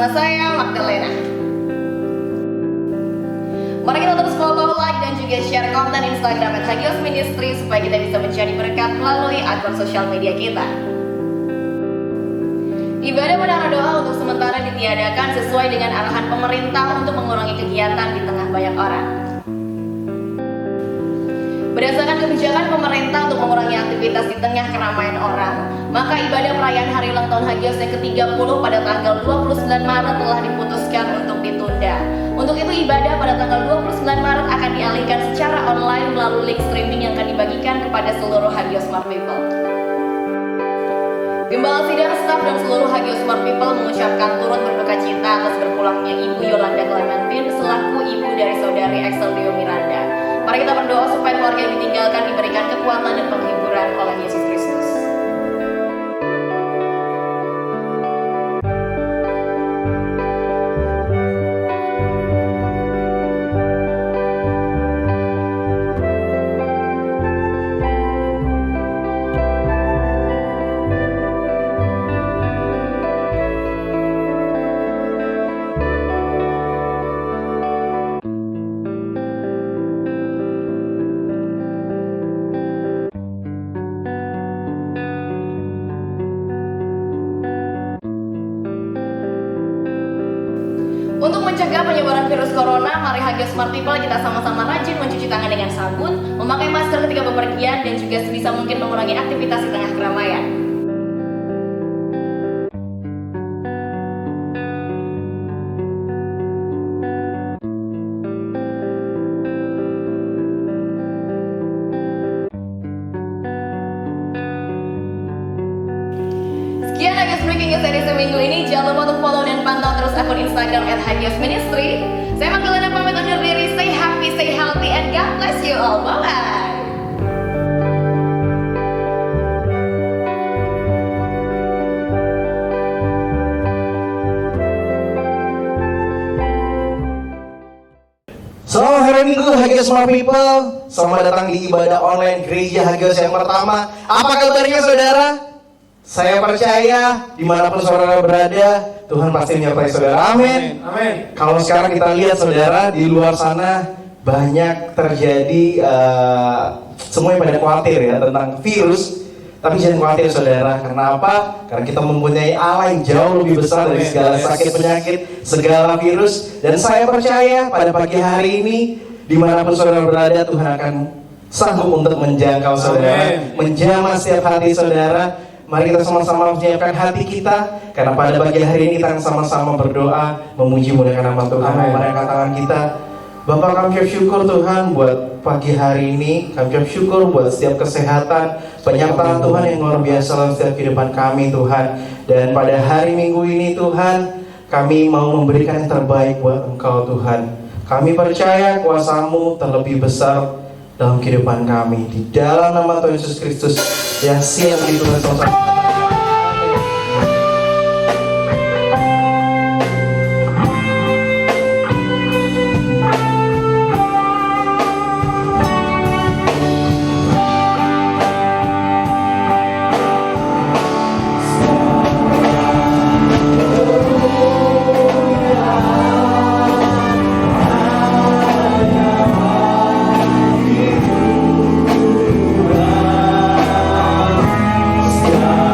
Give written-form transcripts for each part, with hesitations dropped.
bersama saya Magdalena. Mari kita terus follow, like, dan juga share konten Instagram @Hagios Ministry supaya kita bisa menjadi berkat melalui akun sosial media kita. Ibadah menara doa untuk sementara ditiadakan sesuai dengan arahan pemerintah untuk mengurangi kegiatan di tengah banyak orang. Berdasarkan kebijakan pemerintah untuk mengurangi aktivitas di tengah keramaian orang, maka ibadah perayaan Hari Ulang Tahun Hagios yang ke-30 pada tanggal 29 Maret telah diputuskan untuk ditunda. Untuk itu ibadah pada tanggal 29 Maret akan dialihkan secara online melalui link streaming yang akan dibagikan kepada seluruh Hagios Smart People. Gembala Sidang, staf dan seluruh Hagios Smart People mengucapkan turut berduka cita atas berpulangnya Ibu Yolanda Clementine selaku ibu dari saudari Exceldio Miranda. Mari kita berdoa supaya keluarga yang ditinggalkan diberikan kekuatan dan penghiburan oleh Yesus Kristus. Untuk mencegah penyebaran virus corona, mari Hagios Smart People kita sama-sama rajin mencuci tangan dengan sabun, memakai masker ketika bepergian, dan juga sebisa mungkin mengurangi aktivitas di tengah keramaian. Sekian Hagios Breaking News edisi minggu ini. Jangan lupa untuk follow dan pantau terus akun Instagram @Hagios Ministry. Saya Magdalena pamit undur diri. Stay happy, stay healthy, and God bless you all. Bye-bye. Selamat hari Minggu Hagios Smart People. Selamat datang di ibadah online Gereja Hagios yang pertama. Apa kabarnya saudara? Saya percaya dimanapun saudara berada, Tuhan pasti menyertai saudara. Amin. Amin. Kalau sekarang kita lihat saudara, di luar sana banyak terjadi semuanya pada khawatir ya tentang virus. Tapi jangan khawatir saudara. Kenapa? Karena kita mempunyai Allah yang jauh lebih besar dari segala sakit penyakit, segala virus. Dan saya percaya pada pagi hari ini, dimanapun saudara berada, Tuhan akan sanggup untuk menjangkau saudara, menjamah setiap hati saudara. Mari kita sama-sama menyiapkan hati kita, karena pada pagi hari ini kita akan sama-sama berdoa, memuji muliakan nama Tuhan. Mari angkat tangan kita. Bapak, kami bersyukur Tuhan buat pagi hari ini. Kami bersyukur buat setiap kesehatan, penyertaan Tuhan yang luar biasa dalam setiap kehidupan kami Tuhan. Dan pada hari Minggu ini Tuhan, kami mau memberikan yang terbaik buat Engkau Tuhan. Kami percaya kuasa-Mu terlebih besar dalam kehidupan kami. Di dalam nama Tuhan Yesus Kristus yang siap ditulis sama-sama. Yeah.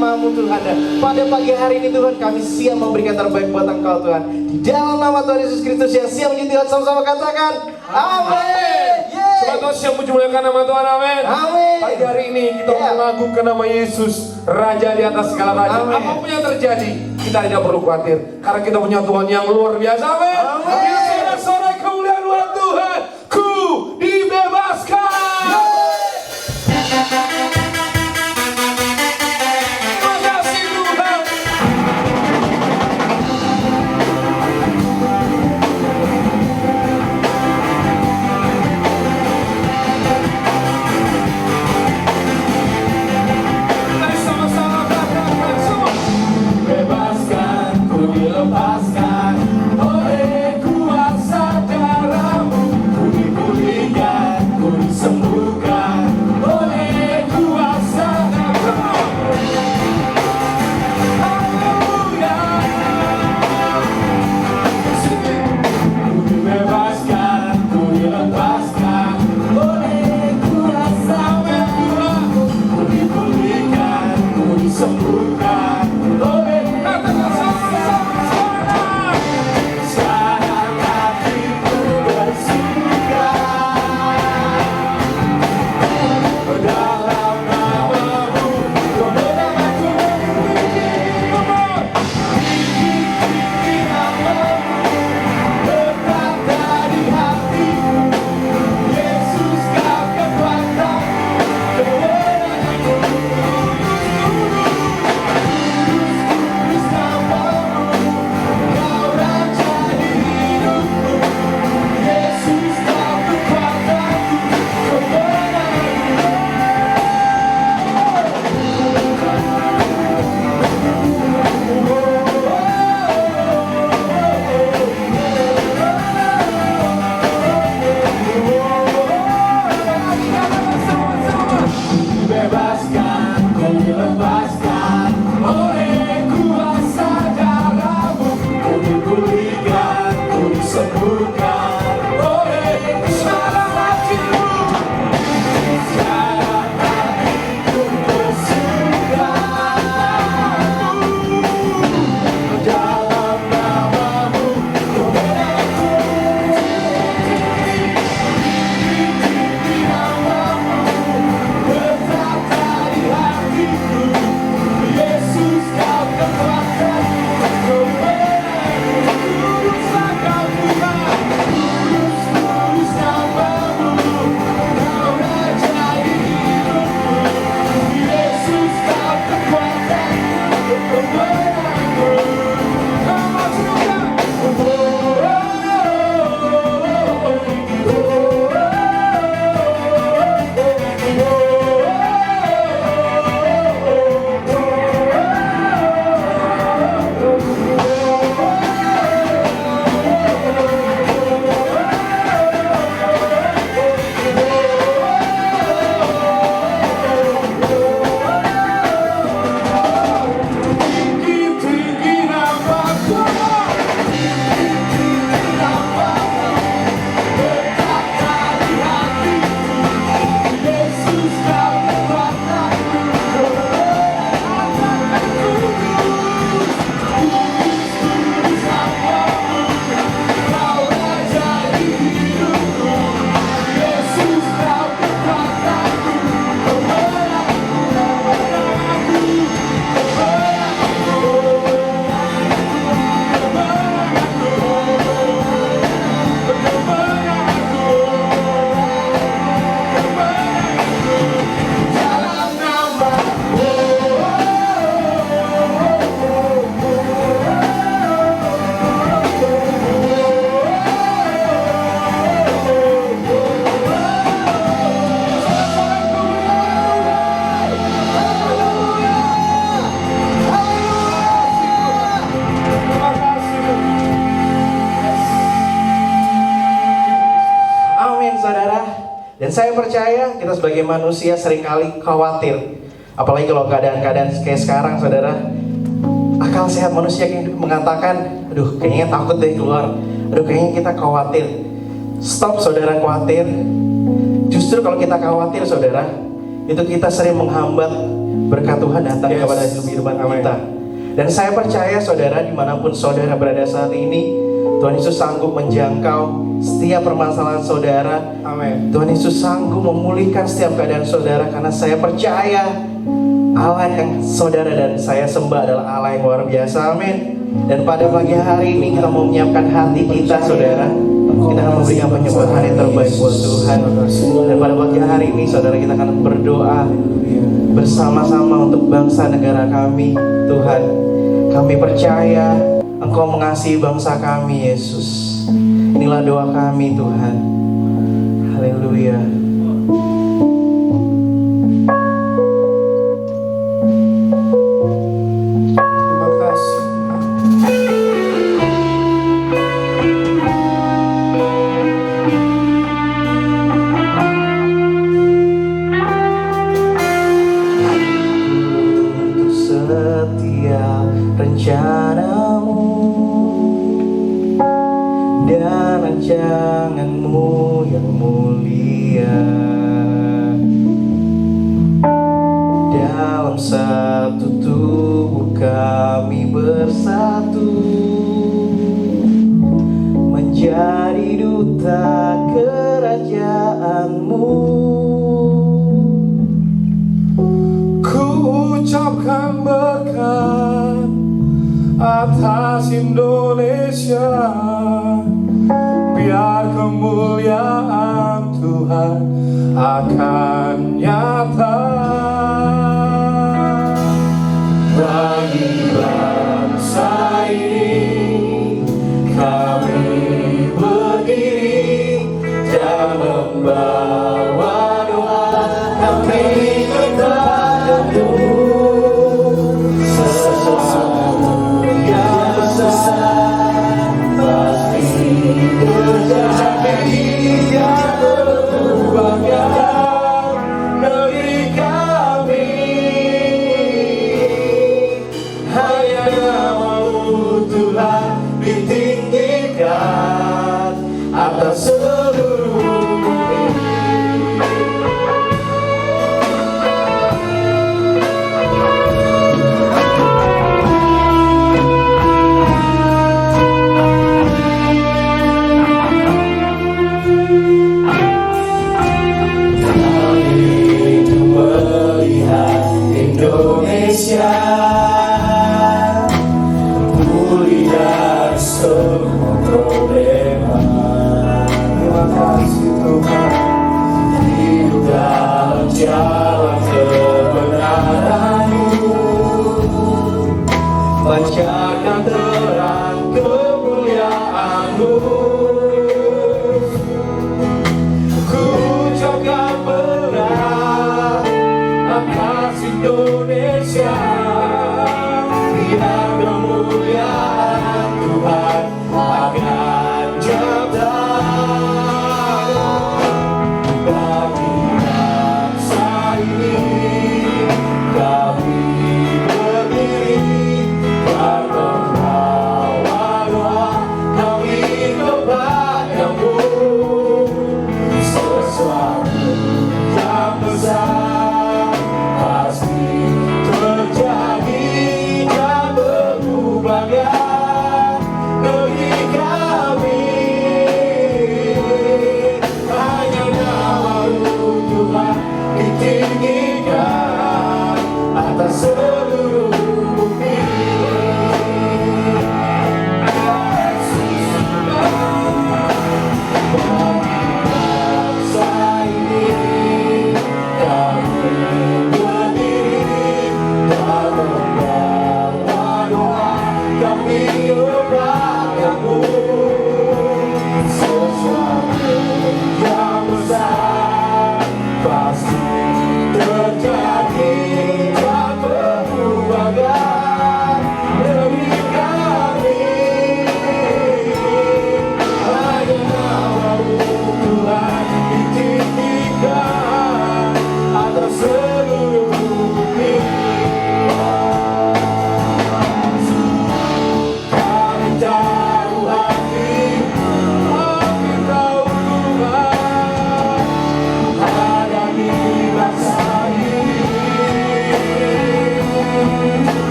namamu Tuhan. Dan pada pagi hari ini Tuhan, kami siap memberikan terbaik buat Engkau Tuhan. Di dalam nama Tuhan Yesus Kristus yang siap menjadi Tuhan, sama-sama katakan amin. Selamat siang, puji muliakan nama Tuhan, amin. Amin. Pagi hari ini kita mengagungkan nama Yesus, Raja di atas segala raja. Amin. Apapun yang terjadi, kita tidak perlu khawatir, karena kita punya Tuhan yang luar biasa, amin. Amin. Kita sorak-sorai kemuliaan luar Tuhan, ku dibebaskan. Terima kasih Tuhan. Mari sama-sama katakan semua. Bebaskan, ku dilepaskan oleh kuasa darah-Mu. Ku dipulihkan, ku disembuhkan oleh kuasa darah-Mu. Haleluya. Ku dibebaskan, ku dilepaskan oleh kuasa darah-Mu. Ku dipulihkan, ku disembuhkan oleh katakan sama-sama. Sekarang hatiku bersuka dalam nama-Mu, kebenaran-Ku tinggi nama-Mu, berkata di hatiku, Yesus Kau kekuatan, kebenaran-Ku, kudus nama-Mu, Kau Raja di hidupku, Yesus Kau kekuatanku, kebenaran-Ku. Dibebaskan, ku dilepaskan oleh kuasa darah-Mu. Ku dipulihkan, ku disembuhkan oleh suara hati-Mu. Sekarang hatiku bersuka dalam nama-Mu, kebenaran-Ku tinggi nama-Mu, berkata di hatiku, Yesus Kau kekuatan, kebenaran-Ku, kuduslah Kau Tuhan, kudus nama-Mu, Kau Raja di hidupku, Yesus Kau kekuatan, kebenaran-Ku. Sama juga. Tinggi-tinggi nama-Ku, berkata di hatiku, Yesus Kau kekuatanku, kebenaran-Ku, kudus nama-Mu, Kau Raja di hidupku, Yesus Kau kekuatanku, kebenaran-Ku, kebenaran-Ku, dalam nama-Mu. Terima kasih. Amin saudara. Dan saya percaya kita sebagai manusia seringkali khawatir. Apalagi kalau keadaan-keadaan kayak sekarang saudara. Akal sehat manusia yang mengatakan, aduh kayaknya takut deh keluar. Aduh kayaknya kita khawatir. Stop saudara khawatir. Justru kalau kita khawatir saudara, itu kita sering menghambat berkat Tuhan datang Yes. kepada hidup-hidupan Amen. kita. Dan saya percaya saudara, dimanapun saudara berada saat ini, Tuhan Yesus sanggup menjangkau setiap permasalahan saudara. Amin. Tuhan Yesus sanggup memulihkan setiap keadaan saudara, karena saya percaya Allah yang saudara dan saya sembah adalah Allah yang luar biasa. Amin. Dan pada pagi hari ini kita mau menyiapkan hati kita saudara. Kita akan memberikan penyembahan yang terbaik buat Tuhan. Dan pada pagi hari ini saudara, kita akan berdoa bersama-sama untuk bangsa negara kami. Tuhan, kami percaya Engkau mengasihi bangsa kami, Yesus. Inilah doa kami, Tuhan. Haleluya. Terima kasih. Untuk setiap rencanamu dan rancanganmu yang mulia, dalam satu tubuh kami bersatu menjadi duta kerajaanmu. Ku ucapkan berkat atas Indonesia, biar kemuliaan Tuhan akan nyata bagi bangsa ini. Kami berdiri dan membawa doa kami kepadamu. Sesuatu yang besar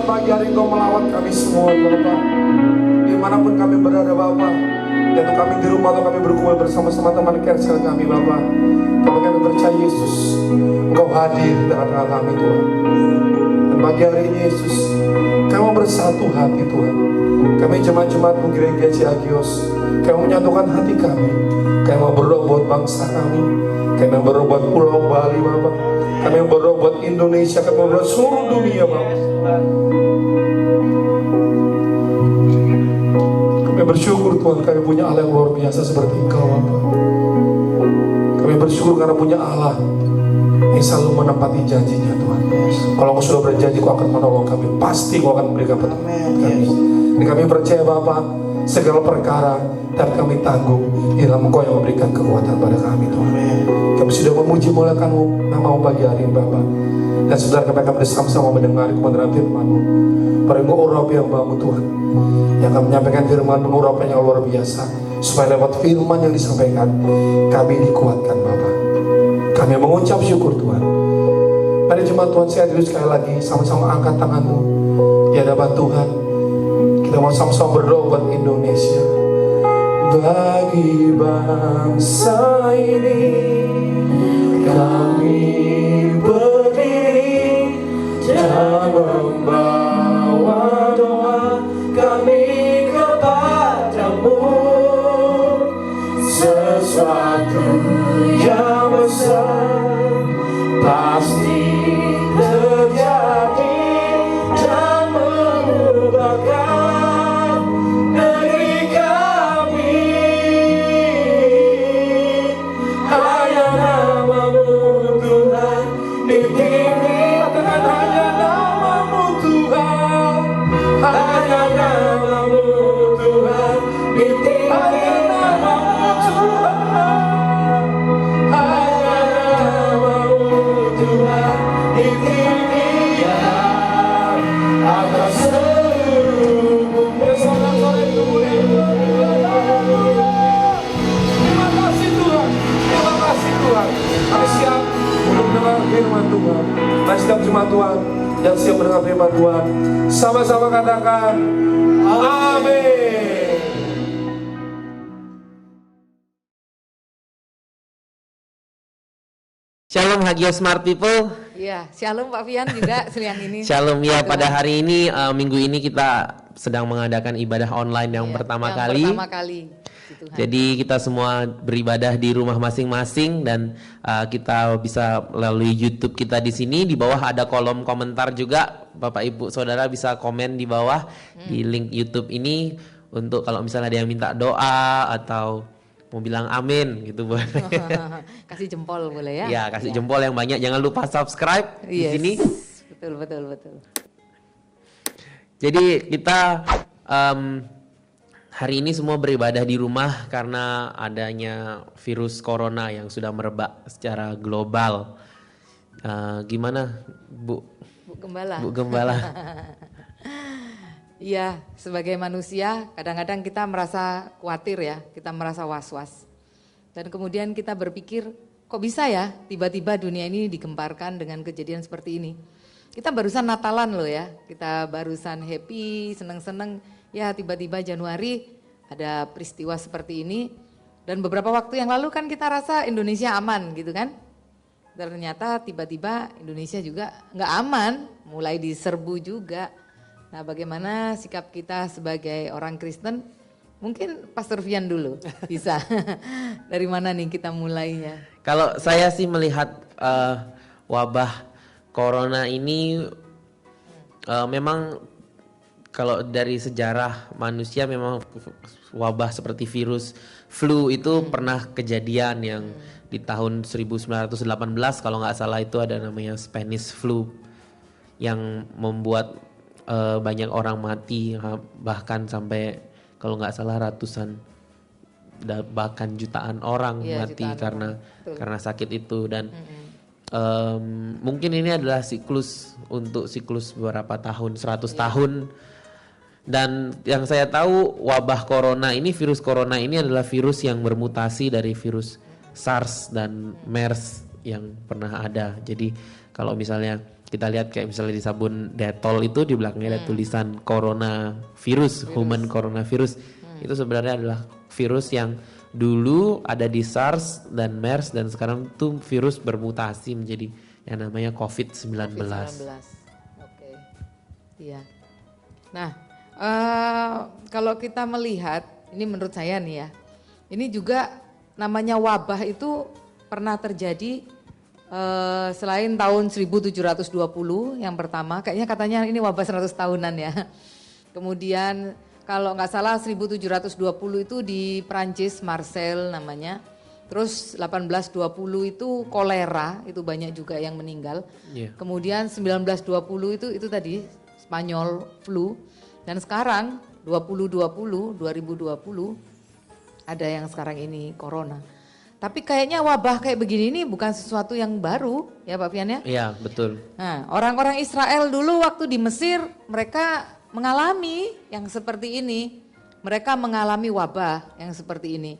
Pagi hari Engkau melawat kami semua Bapak, dimanapun kami berada Bapak, dan kami di rumah atau kami berkumpul bersama-sama teman Kersel kami Bapak, tapi kami percaya Yesus Engkau hadir di tengah-tengah kami Tuhan. Dan pagi hari ini Yesus, kami bersatu hati Tuhan. Kami jemaat-jemaat-Mu Gereja Ciagios, kami menyatukan hati kami mau berdoa buat bangsa kami mau berdoa buat Pulau Bali Bapak, kami mau berdoa buat Indonesia, kami mau berdoa seluruh dunia Bapak. Kami Kami bersyukur Tuhan, kami punya Allah yang luar biasa seperti Engkau Bapa. Kami bersyukur karena punya Allah yang selalu menepati janjinya Tuhan. Kalau Engkau sudah berjanji Kau akan menolong kami, pasti Kau akan memberikan petunjuk kami. Dan kami percaya Bapa, segala perkara dan kami tanggung di dalam Engkau yang memberikan kekuatan pada kami Tuhan. Kami sudah memuji muliakan-Mu nama-Mu pagi hari ini Bapa. Dan saudara kami akan bersama-sama mendengar kebenaran firman-Mu. Peringu urapi yang Bamu Tuhan, yang akan menyampaikan firman pengurapan yang luar biasa, supaya lewat firman yang disampaikan kami dikuatkan Bapa. Kami mengucap syukur Tuhan. Mari jemaat Tuhan saya dulu sekali lagi sama-sama angkat tangan-Mu di hadapan Tuhan. Kita mau sama-sama berdoa buat Indonesia. Bagi bangsa ini kami berdiri dan membawa doa kami kepadamu. Sesuatu yang besar pasti terjadi dan mengubahkan negeri kami. Hanya nama-Mu Tuhan ditinggikan, hanya nama-Mu Tuhan, hanya nama-Mu Tuhan ditinggikan, nama-Mu Tuhan, hanya nama-Mu Tuhan ditinggikan atas seluruh bumi. Sorak-sorai kemuliaan. Terima kasih Tuhan, terima kasih Tuhan. Kami siap untuk mendengar firman Tuhan. Kami siap jemaat Tuhan yang siap mendengar firman Tuhan. Sama-sama katakan amin. Shalom Hagia Smart People. Iya, shalom Pak Fian juga siang ini. Shalom ya, pada hari ini minggu ini kita sedang mengadakan ibadah online yang Iya, pertama yang kali. Pertama kali. Puji Tuhan. Jadi kita semua beribadah di rumah masing-masing dan kita bisa melalui YouTube kita di sini. Di bawah ada kolom komentar juga. Bapak Ibu Saudara bisa komen di bawah di link YouTube ini untuk kalau misalnya ada yang minta doa atau mau bilang amin gitu boleh. Kasih jempol boleh ya? Ya, kasih jempol yang banyak. Jangan lupa subscribe di Yes. sini. Betul. Jadi kita hari ini semua beribadah di rumah karena adanya virus corona yang sudah merebak secara global. Gimana Bu Gembala. Bu Gembala? Iya, sebagai manusia kadang-kadang kita merasa khawatir ya, kita merasa was-was. Dan kemudian kita berpikir, kok bisa ya tiba-tiba dunia ini digemparkan dengan kejadian seperti ini. Kita barusan Natalan loh ya, kita barusan happy, seneng-seneng, ya tiba-tiba Januari ada peristiwa seperti ini. Dan beberapa waktu yang lalu kan kita rasa Indonesia aman gitu kan. Ternyata tiba-tiba Indonesia juga nggak aman, mulai diserbu juga. Nah, bagaimana sikap kita sebagai orang Kristen? Mungkin Pastor Fian dulu bisa. Dari mana nih kita mulainya? Kalau saya sih melihat wabah corona ini memang kalau dari sejarah manusia memang wabah seperti virus flu itu pernah kejadian yang di tahun 1918 kalau nggak salah itu ada namanya Spanish flu yang membuat banyak orang mati, bahkan sampai kalau nggak salah ratusan bahkan jutaan orang mati jutaan karena orang. karena sakit itu. Dan mungkin ini adalah siklus beberapa tahun, 100 tahun. Dan yang saya tahu wabah corona ini, virus corona ini adalah virus yang bermutasi dari virus SARS dan MERS yang pernah ada. Jadi kalau misalnya kita lihat kayak misalnya di sabun Dettol itu di belakangnya ada tulisan coronavirus, human coronavirus. Itu sebenarnya adalah virus yang dulu ada di SARS dan MERS dan sekarang tuh virus bermutasi menjadi yang namanya COVID-19. Oke. Iya. Nah, kalau kita melihat, ini menurut saya nih ya, ini juga namanya wabah itu pernah terjadi selain tahun 1720 yang pertama, kayaknya katanya ini wabah 100 tahunan ya. Kemudian kalau nggak salah 1720 itu di Prancis, Marseille namanya. Terus 1820 itu kolera, itu banyak juga yang meninggal. Iya. Kemudian 1920 itu tadi Spanyol flu. Dan sekarang 2020 ada yang sekarang ini corona. Tapi kayaknya wabah kayak begini ini bukan sesuatu yang baru ya Pak Fian ya. Iya, betul. Nah, orang-orang Israel dulu waktu di Mesir mereka mengalami yang seperti ini. Mereka mengalami wabah yang seperti ini.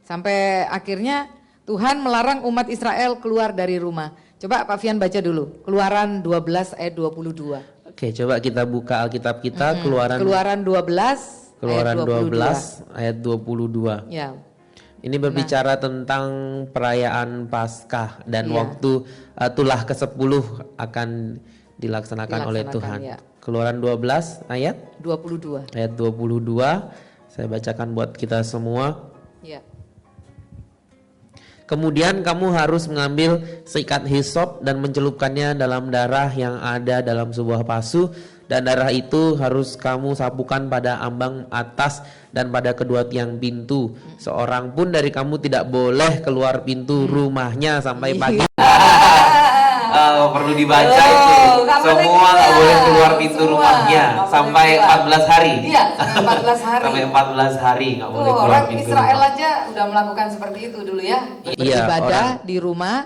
Sampai akhirnya Tuhan melarang umat Israel keluar dari rumah. Coba Pak Fian baca dulu. Keluaran 12 ayat 22. Oke, coba kita buka Alkitab kita Keluaran 12 Keluaran ayat 12 ayat 22. Ya. Ini berbicara tentang perayaan Paskah dan Iya. waktu tulah ke-10 akan dilaksanakan oleh Tuhan. ya. Keluaran 12 ayat 22. ayat 22. Saya bacakan buat kita semua. Ya. Kemudian kamu harus mengambil seikat hisop dan mencelupkannya dalam darah yang ada dalam sebuah pasu, dan darah itu harus kamu sapukan pada ambang atas dan pada kedua tiang pintu. Seorang pun dari kamu tidak boleh keluar pintu rumahnya sampai pagi. Perlu dibaca itu. Semua nggak boleh keluar pintu rumahnya sampai 14 hari. Iya, sampai 14 hari. Sampai 14 hari nggak boleh keluar Orang pintu Israel rumah. aja udah melakukan seperti itu dulu ya. Iya, Beribadah orang- di rumah,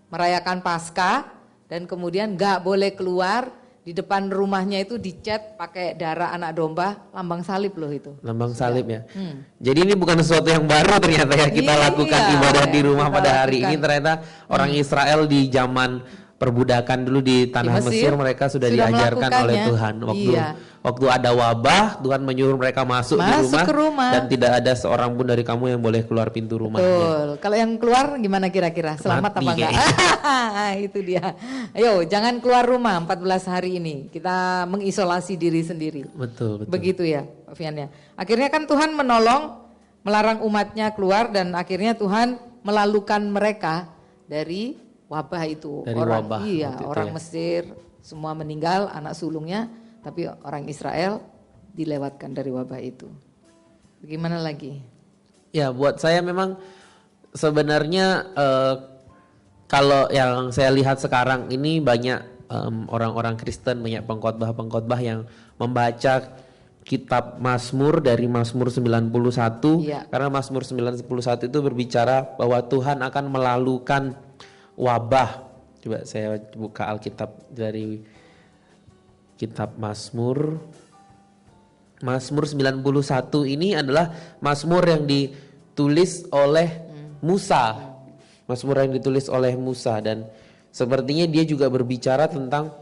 merayakan Paskah, dan kemudian nggak boleh keluar. Di depan rumahnya itu dicat pakai darah anak domba, lambang salib loh itu. Lambang salib ya. Jadi ini bukan sesuatu yang baru ternyata ya kita Iya, lakukan ibadah di rumah kita pada hari lakukan. ini. Ternyata orang Israel di zaman perbudakan dulu di tanah Di Mesir, Mesir mereka sudah sudah diajarkan oleh melakukannya. Tuhan. Iya. Waktu ada wabah, Tuhan menyuruh mereka masuk Ke rumah. dan tidak ada seorang pun dari kamu yang boleh keluar pintu rumahnya. Betul. Kalau yang keluar gimana kira-kira? Selamat Mati apa enggak? Itu dia. Ayo, jangan keluar rumah 14 hari ini. Kita mengisolasi diri sendiri. Betul, betul. Begitu ya, Pak Fian ya. Akhirnya kan Tuhan menolong, melarang umatnya keluar, dan akhirnya Tuhan melalukan mereka dari wabah itu. Dari orang wabah iya, waktu itu orang ya. Mesir semua meninggal, anak sulungnya, tapi orang Israel dilewatkan dari wabah itu. Bagaimana lagi? Ya, buat saya memang sebenarnya kalau yang saya lihat sekarang ini banyak orang-orang Kristen, banyak pengkhotbah-pengkhotbah yang membaca kitab Mazmur dari Mazmur 91. Iya. Karena Mazmur 91 itu berbicara bahwa Tuhan akan melalukan wabah. Coba saya buka Alkitab dari kitab Mazmur. Mazmur 91 ini adalah Mazmur yang ditulis oleh Musa. Mazmur yang ditulis oleh Musa, dan sepertinya dia juga berbicara tentang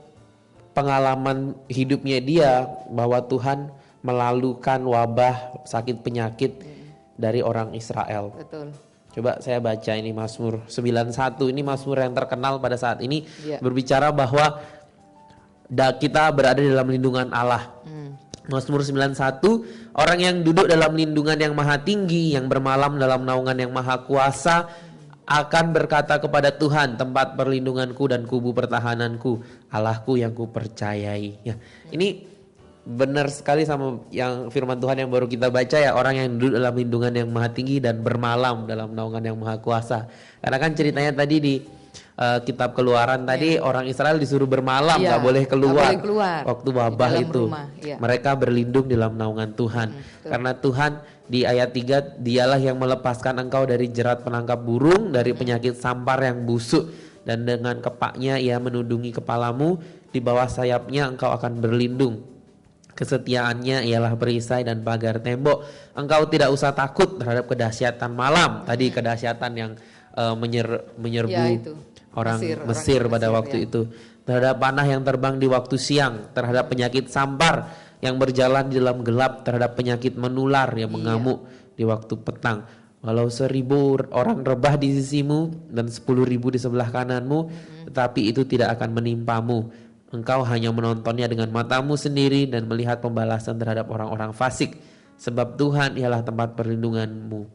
pengalaman hidupnya dia bahwa Tuhan melalukan wabah, sakit penyakit dari orang Israel. Betul. Coba saya baca ini Mazmur 91, ini Mazmur yang terkenal pada saat ini, Iya. berbicara bahwa kita berada dalam lindungan Allah. Mazmur 91, orang yang duduk dalam lindungan yang maha tinggi, yang bermalam dalam naungan yang maha kuasa, akan berkata kepada Tuhan, tempat perlindunganku dan kubu pertahananku, Allahku yang kupercayai. Ya, ini benar sekali sama yang firman Tuhan yang baru kita baca ya, orang yang duduk dalam lindungan yang maha tinggi dan bermalam dalam naungan yang maha kuasa. Karena kan ceritanya tadi di kitab Keluaran tadi orang Israel disuruh bermalam, Iya, nggak boleh keluar, nggak boleh keluar waktu di wabah dalam itu. rumah, iya. Mereka berlindung di dalam naungan Tuhan. betul. Karena Tuhan di ayat 3, dialah yang melepaskan engkau dari jerat penangkap burung, dari penyakit sampar yang busuk, dan dengan kepaknya ia menudungi kepalamu, di bawah sayapnya engkau akan berlindung. Kesetiaannya ialah perisai dan pagar tembok. Engkau tidak usah takut terhadap kedahsyatan malam. Tadi kedahsyatan yang menyerbu Ya, itu. orang Mesir, Mesir orang pada Mesir, waktu ya. itu. Terhadap panah yang terbang di waktu siang, terhadap penyakit sampar yang berjalan di dalam gelap, terhadap penyakit menular yang mengamuk di waktu petang. Walau 1000 orang rebah di sisimu dan 10.000 di sebelah kananmu, tetapi itu tidak akan menimpamu. Engkau hanya menontonnya dengan matamu sendiri dan melihat pembalasan terhadap orang-orang fasik. Sebab Tuhan ialah tempat perlindunganmu.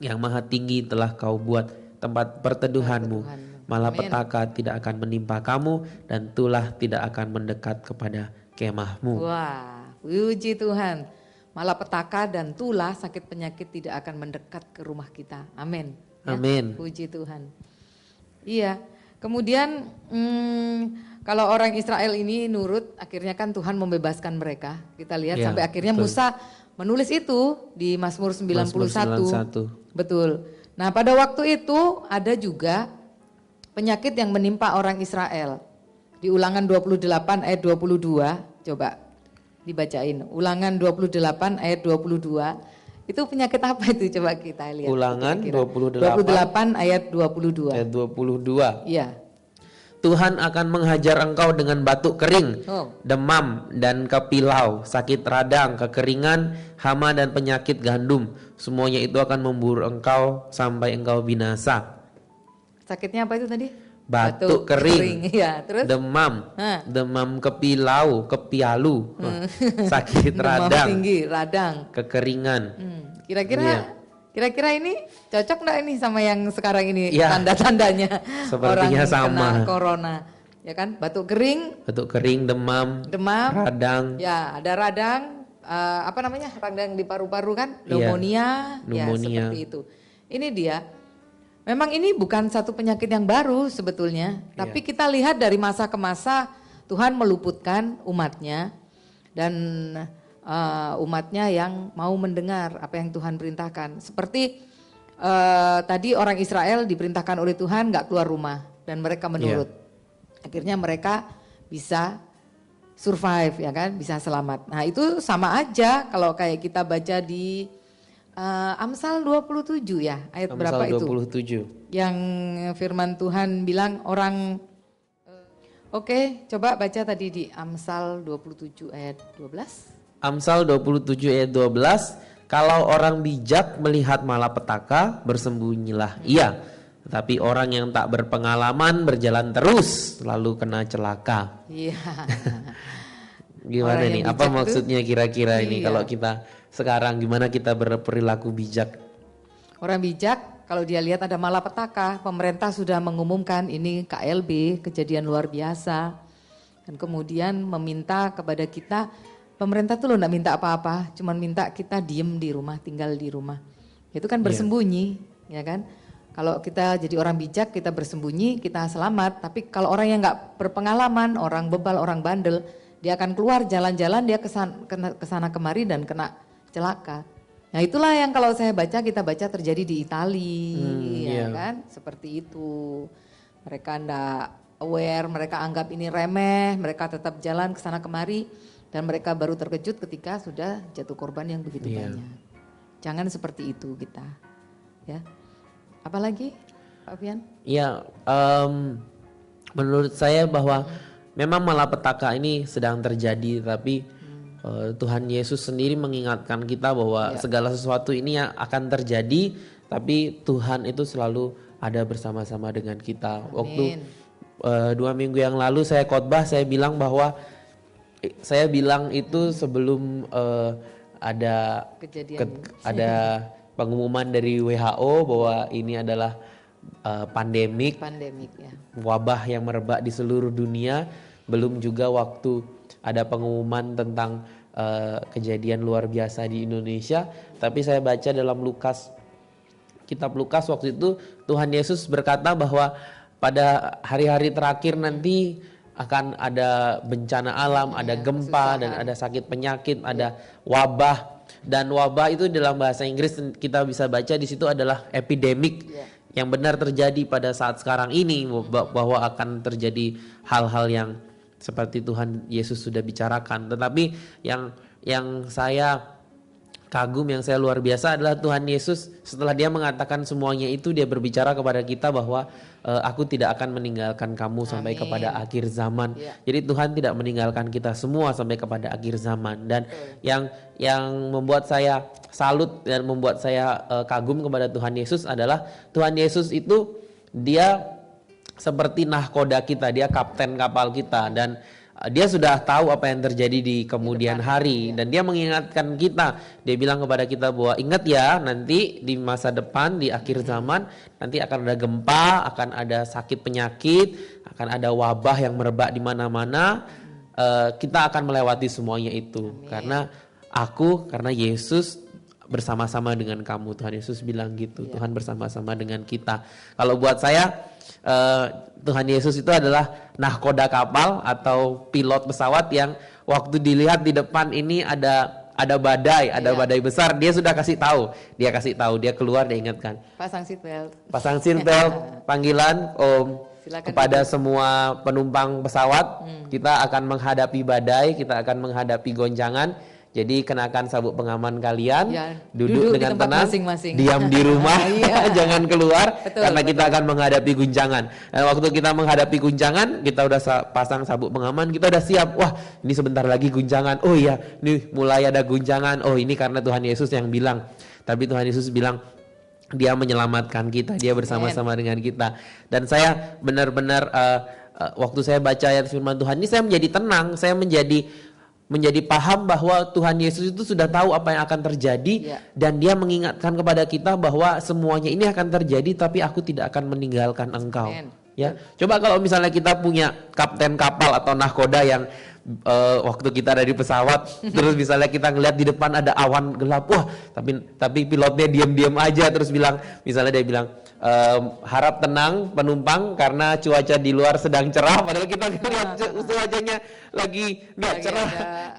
Yang maha tinggi telah kau buat tempat perteduhanmu. Malapetaka tidak akan menimpa kamu dan tulah tidak akan mendekat kepada kemahmu. Wah, puji Tuhan. malapetaka dan tulah sakit penyakit tidak akan mendekat ke rumah kita. Amin. Ya, Amin. puji Tuhan. Iya. Kemudian kalau orang Israel ini nurut, akhirnya kan Tuhan membebaskan mereka. Kita lihat Ya, sampai akhirnya betul. Musa menulis itu di Mazmur 91. Mazmur 91. Betul. Nah, pada waktu itu ada juga penyakit yang menimpa orang Israel. Di Ulangan 28 ayat 22, coba dibacain. Ulangan 28 ayat 22. Itu penyakit apa itu, coba kita lihat. Ulangan kira-kira. 28 ayat 22. Ayat 22. Iya. Tuhan akan menghajar engkau dengan batuk kering, Oh. demam dan kepilau, sakit radang, kekeringan, hama dan penyakit gandum. Semuanya itu akan memburu engkau sampai engkau binasa. Sakitnya apa itu tadi? Batuk kering, Iya, terus demam, Hah. demam kepilau, kepialu, sakit demam radang, tinggi, radang. kekeringan. Kira-kira Iya. kira-kira ini cocok nggak ini sama yang sekarang ini Iya. tanda-tandanya Sepertinya orang sama. kena corona, ya kan? Batuk kering, Batuk kering, demam, demam, radang, ya ada radang, apa namanya, radang di paru-paru kan, Iya. pneumonia, ya Pneumonia. seperti itu. Ini dia. Memang ini bukan satu penyakit yang baru sebetulnya, tapi kita lihat dari masa ke masa Tuhan meluputkan umatnya dan umatnya yang mau mendengar apa yang Tuhan perintahkan. Seperti tadi orang Israel diperintahkan oleh Tuhan nggak keluar rumah dan mereka menurut. Akhirnya mereka bisa survive, ya kan, bisa selamat. Nah itu sama aja kalau kayak kita baca di Amsal 27 ya, ayat berapa Amsal itu? 27. Yang firman Tuhan bilang orang, oke, coba baca tadi di Amsal 27 ayat 12. Amsal 27 ayat 12, kalau orang bijak melihat malapetaka, bersembunyilah ia. Tetapi orang yang tak berpengalaman berjalan terus, lalu kena celaka. Iya. Gimana Orang nih? yang Apa bijak maksudnya kira-kira ini Iya. kalau kita sekarang gimana kita berperilaku bijak? Orang bijak kalau dia lihat ada malapetaka, pemerintah sudah mengumumkan ini KLB, kejadian luar biasa. Dan kemudian meminta kepada kita, pemerintah tuh lo enggak minta apa-apa, cuman minta kita diem di rumah, tinggal di rumah. Itu kan bersembunyi, ya kan? Kalau kita jadi orang bijak, kita bersembunyi, kita selamat. Tapi kalau orang yang nggak berpengalaman, orang bebal, orang bandel, dia akan keluar jalan-jalan, dia kesana kemari dan kena celaka. Nah itulah yang kalau saya baca, kita baca terjadi di Italia, ya iya. kan? Seperti itu. Mereka ndak aware, mereka anggap ini remeh, mereka tetap jalan kesana kemari, dan mereka baru terkejut ketika sudah jatuh korban yang begitu Iya. banyak. Jangan seperti itu kita, ya. Apalagi, Pak Fian? Ya, menurut saya bahwa memang malapetaka ini sedang terjadi, tapi Tuhan Yesus sendiri mengingatkan kita bahwa segala sesuatu ini yang akan terjadi, tapi Tuhan itu selalu ada bersama-sama dengan kita. Waktu 2 minggu yang lalu saya khotbah, saya bilang bahwa saya bilang itu sebelum ada Kejadian. ada pengumuman dari WHO bahwa ini adalah pandemik, Pandemik ya. wabah yang merebak di seluruh dunia. Belum juga waktu ada pengumuman tentang kejadian luar biasa di Indonesia. Tapi saya baca dalam kitab Lukas waktu itu Tuhan Yesus berkata bahwa pada hari-hari terakhir nanti akan ada bencana alam, ada gempa, dan ada sakit penyakit, ada wabah. Dan wabah itu dalam bahasa Inggris kita bisa baca di situ adalah epidemik. Yang benar terjadi pada saat sekarang ini, bahwa akan terjadi hal-hal yang seperti Tuhan Yesus sudah bicarakan. Tetapi yang saya kagum, yang saya luar biasa adalah Tuhan Yesus setelah dia mengatakan semuanya itu, dia berbicara kepada kita bahwa aku tidak akan meninggalkan kamu sampai kepada akhir zaman. Jadi Tuhan tidak meninggalkan kita semua sampai kepada akhir zaman. Dan yang membuat saya salut dan membuat saya kagum kepada Tuhan Yesus adalah Tuhan Yesus itu dia seperti nahkoda kita, dia kapten kapal kita, dan dia sudah tahu apa yang terjadi di kemudian hari, dan dia mengingatkan kita. Dia bilang kepada kita bahwa ingat ya, nanti di masa depan, di akhir zaman nanti akan ada gempa, akan ada sakit penyakit, akan ada wabah yang merebak di mana-mana. Kita akan melewati semuanya itu. Karena aku karena Yesus bersama-sama dengan kamu. Tuhan Yesus bilang gitu. Tuhan bersama-sama dengan kita. Kalau buat saya Tuhan Yesus itu adalah nahkoda kapal atau pilot pesawat yang waktu dilihat di depan ini ada badai, badai besar, dia sudah kasih tahu, dia keluar, dia ingatkan. Pasang seatbelt. Pasang seatbelt, panggilan Silakan kepada semua penumpang pesawat, kita akan menghadapi badai, kita akan menghadapi goncangan. Jadi kenakan sabuk pengaman kalian, Ya, duduk duduk di dengan tempat tenang, masing-masing. diam di rumah, Iya. jangan keluar, Betul, karena kita betul. akan menghadapi guncangan. Dan waktu kita menghadapi guncangan, kita udah pasang sabuk pengaman, kita udah siap. Wah, ini sebentar lagi guncangan. Oh iya, nih mulai ada guncangan. Oh ini karena Tuhan Yesus yang bilang. Tapi Tuhan Yesus bilang, Dia menyelamatkan kita, Dia bersama-sama dengan kita. Dan saya benar-benar waktu saya baca ayat firman Tuhan ini, saya menjadi tenang, saya menjadi paham bahwa Tuhan Yesus itu sudah tahu apa yang akan terjadi, dan Dia mengingatkan kepada kita bahwa semuanya ini akan terjadi, tapi aku tidak akan meninggalkan engkau. Amen. Ya, coba kalau misalnya kita punya kapten kapal atau nahkoda yang waktu kita ada di pesawat, terus misalnya kita ngelihat di depan ada awan gelap, wah, tapi pilotnya diam-diam aja, terus misalnya dia bilang, harap tenang penumpang karena cuaca di luar sedang cerah, padahal kita lihat cuacanya lagi nggak cerah,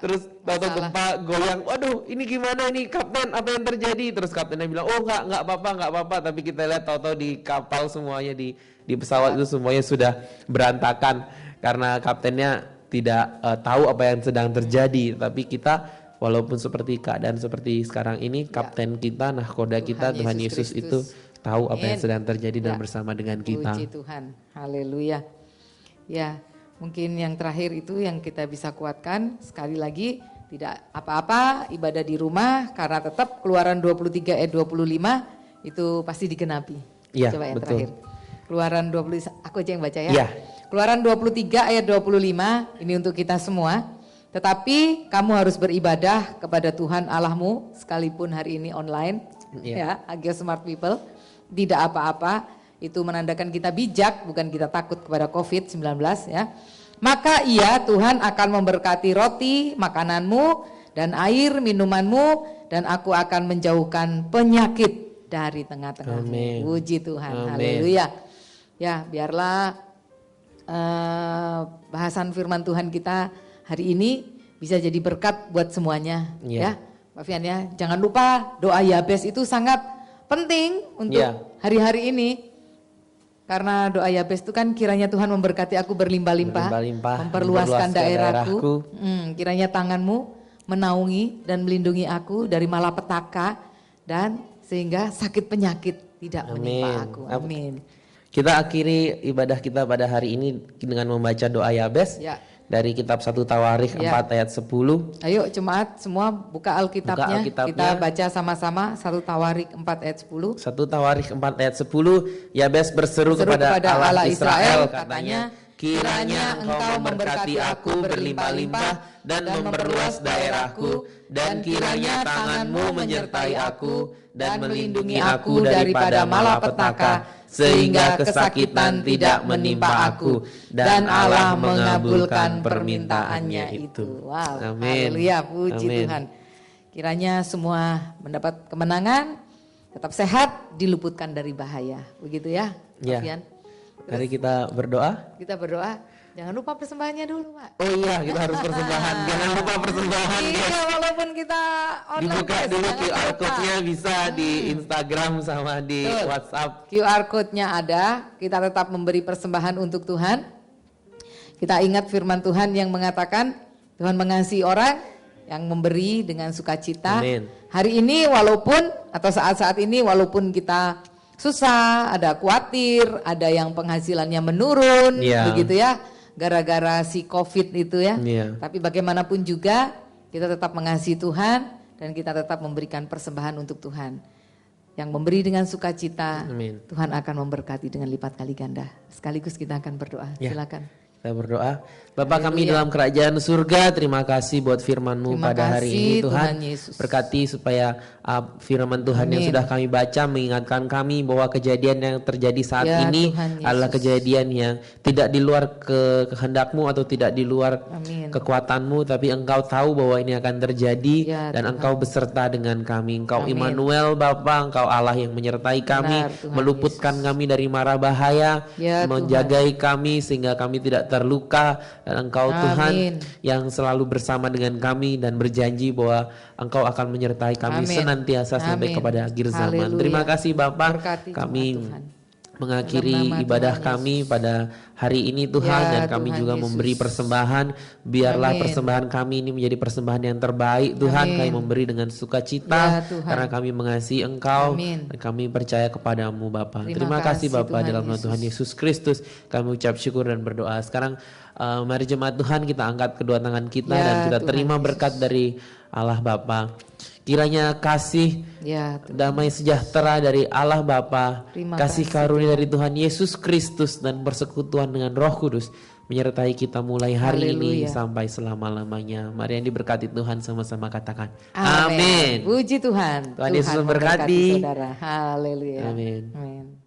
terus tahu gempa goyang, waduh ini gimana ini kapten, apa yang terjadi? Terus kaptennya bilang, oh nggak apa-apa, tapi kita lihat tahu-tahu di kapal semuanya di pesawat itu semuanya sudah berantakan karena kaptennya tidak tahu apa yang sedang terjadi. Tapi kita walaupun seperti keadaan seperti sekarang ini, kapten kita, nahkoda kita, Tuhan Yesus itu tahu apa yang sedang terjadi dan bersama dengan kita. Puji Tuhan, haleluya. Ya, mungkin yang terakhir itu yang kita bisa kuatkan, sekali lagi tidak apa-apa ibadah di rumah, karena tetap Keluaran 23 ayat 25 itu pasti digenapi. Iya, Coba yang betul. terakhir. Keluaran 20, aku aja yang baca ya. Iya. Keluaran 23 ayat 25, ini untuk kita semua. Tetapi kamu harus beribadah kepada Tuhan Allahmu sekalipun hari ini online, ya, Hagios Smart People. Tidak apa-apa, itu menandakan kita bijak, bukan kita takut kepada COVID-19 ya. Maka ia Tuhan akan memberkati roti makananmu dan air minumanmu, dan aku akan menjauhkan penyakit dari tengah-tengahmu. Amin. Puji Tuhan, Amin. haleluya. Ya, biarlah bahasan firman Tuhan kita hari ini bisa jadi berkat buat semuanya, ya. Pak Fian ya, jangan lupa doa Yabes itu sangat penting untuk hari-hari ini. Karena doa Yabes itu kan, kiranya Tuhan memberkati aku berlimpah-limpah, memperluaskan daerahku. Kiranya tanganmu menaungi dan melindungi aku dari malapetaka, dan sehingga sakit penyakit tidak menimpa aku. Amin. Kita akhiri ibadah kita pada hari ini dengan membaca doa Yabes dari kitab 1 Tawarikh 4 ayat 10. Ayo jemaat semua buka Alkitabnya, kita baca sama-sama 1 Tawarikh 4 ayat 10. 1 Tawarikh 4 ayat 10, Yabes berseru kepada Allah Israel, katanya, kiranya engkau memberkati aku berlimpah-limpah dan memperluas daerahku, dan kiranya tanganmu menyertai aku dan melindungi aku daripada malapetaka, sehingga kesakitan tidak menimpa aku, dan Allah mengabulkan permintaannya itu. Wow, Amin. haleluya, puji Tuhan. Kiranya semua mendapat kemenangan, tetap sehat, diluputkan dari bahaya. Begitu ya, Pak Fian? Mari kita berdoa. Kita berdoa. Jangan lupa persembahannya dulu, Pak. Oh iya, kita harus persembahan. Jangan lupa persembahan. Iya, walaupun kita online. Dibuka dulu QR code-nya, bisa di Instagram sama di WhatsApp. QR code-nya ada, kita tetap memberi persembahan untuk Tuhan. Kita ingat firman Tuhan yang mengatakan, Tuhan mengasihi orang yang memberi dengan sukacita. Amin. Hari ini walaupun, atau saat-saat ini walaupun kita susah, ada khawatir, ada yang penghasilannya menurun, begitu ya, gara-gara si COVID itu ya. Tapi bagaimanapun juga kita tetap mengasihi Tuhan, dan kita tetap memberikan persembahan untuk Tuhan. Yang memberi dengan sukacita, Tuhan akan memberkati dengan lipat kali ganda. Sekaligus kita akan berdoa. Silakan. Kita berdoa. Bapak kami dalam kerajaan surga, terima kasih buat firman-Mu Terima pada hari kasih, ini Tuhan. Tuhan Yesus. Berkati supaya firman Tuhan yang Amin. sudah kami baca mengingatkan kami bahwa kejadian yang terjadi saat Ya, ini Tuhan Yesus. adalah kejadian yang tidak di luar kehendak-Mu atau tidak di luar Amin. kekuatan-Mu, tapi Engkau tahu bahwa ini akan terjadi Ya, dan Tuhan. Engkau beserta dengan kami. Engkau Amin. Immanuel Bapa, Engkau Allah yang menyertai kami, Benar, Tuhan meluputkan kami dari mara bahaya, Ya, menjagai kami sehingga kami tidak terluka, dan Engkau Tuhan Amin. yang selalu bersama dengan kami dan berjanji bahwa Engkau akan menyertai kami Amin. senantiasa sampai Amin. kepada akhir zaman. Haleluya. Terima kasih Bapak. Berkati Kami jemaat Tuhan. mengakhiri Dalam nama ibadah Tuhan kami pada hari ini Tuhan, Ya, dan kami Tuhan juga Yesus. memberi persembahan. Biarlah Amin. persembahan kami ini menjadi persembahan yang terbaik Tuhan. Amin. Kami memberi dengan sukacita Ya, Tuhan. karena kami mengasihi Engkau Amin. dan kami percaya kepadamu Bapa. Terima Terima kasih kasih, Bapa, Tuhan dalam nama Yesus. Tuhan Yesus Kristus kami ucap syukur dan berdoa. Sekarang mari jemaat Tuhan kita angkat kedua tangan kita Ya, dan kita Tuhan terima Yesus. berkat dari Allah Bapa. Kiranya kasih, Ya, Tuhan. damai sejahtera dari Allah Bapa, Terima kasih kasih, karunia dari Tuhan Yesus Kristus dan persekutuan dengan Roh Kudus menyertai kita mulai hari ini Haleluya. sampai selama-lamanya. Mari yang diberkati Tuhan sama-sama katakan Amin. amin. Puji Tuhan. Tuhan Yesus memberkati. memberkati saudara. Haleluya. Amin. Amin.